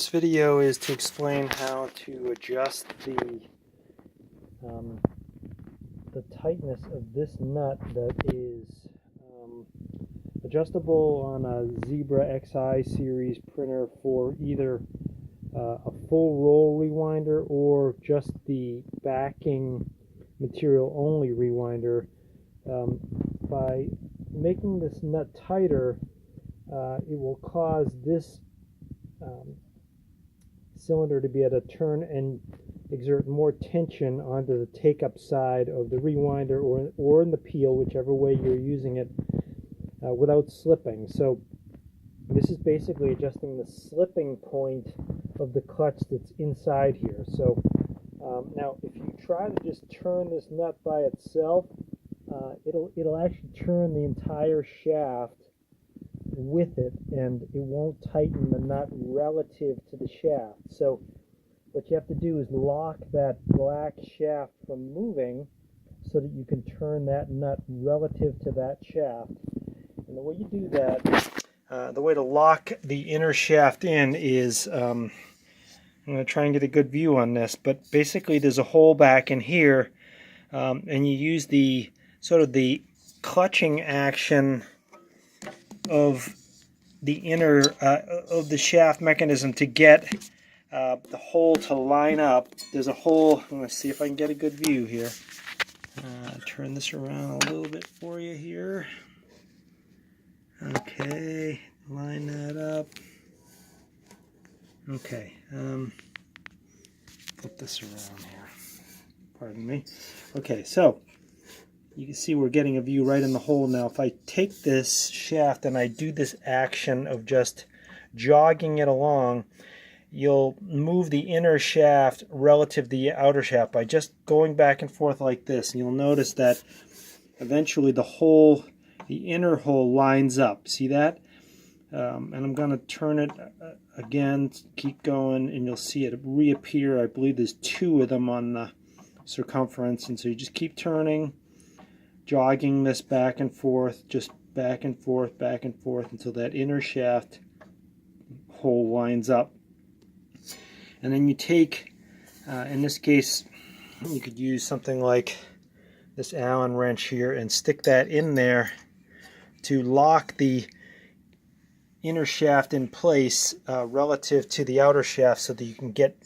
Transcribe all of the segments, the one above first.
This video is to explain how to adjust the tightness of this nut that is adjustable on a Zebra XI series printer for either a full roll rewinder or just the backing material only rewinder. By making this nut tighter, it will cause this cylinder to be able to turn and exert more tension onto the take-up side of the rewinder or in the peel, whichever way you're using it, without slipping. So this is basically adjusting the slipping point of the clutch that's inside here. So now if you try to just turn this nut by itself, it'll actually turn the entire shaft with it, and it won't tighten the nut relative to the shaft. So what you have to do is lock that black shaft from moving so that you can turn that nut relative to that shaft. And the way you do that, the way to lock the inner shaft in is, I'm going to try and get a good view on this, but basically there's a hole back in here, and you use the sort of the clutching action of the inner of the shaft mechanism to get the hole to line up. There's a hole. I'm going to see if I can get a good view here. Turn this around a little bit for you here. Okay, line that up. Okay, flip this around here. Pardon me. Okay, so you can see we're getting a view right in the hole now. If I take this shaft and I do this action of just jogging it along, you'll move the inner shaft relative to the outer shaft by just going back and forth like this. And you'll notice that eventually the inner hole lines up. See that? And I'm going to turn it again, keep going, and you'll see it reappear. I believe there's two of them on the circumference. And so you just keep turning, jogging this back and forth, just back and forth until that inner shaft hole lines up. And then you take, in this case, you could use something like this Allen wrench here and stick that in there to lock the inner shaft in place relative to the outer shaft, so that you can get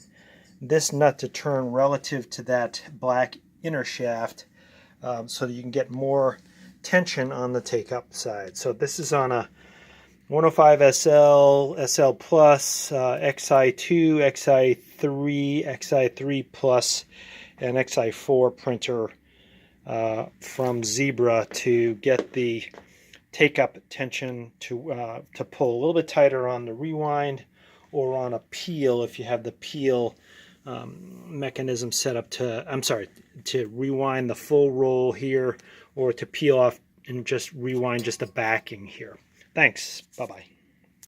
this nut to turn relative to that black inner shaft, so that you can get more tension on the take-up side. So this is on a 105 SL, SL Plus, XI2, XI3, XI3 Plus, and XI4 printer from Zebra to get the take-up tension to pull a little bit tighter on the rewind or on a peel if you have the peel mechanism set up to rewind the full roll here, or to peel off and just rewind just the backing here. Thanks. Bye-bye.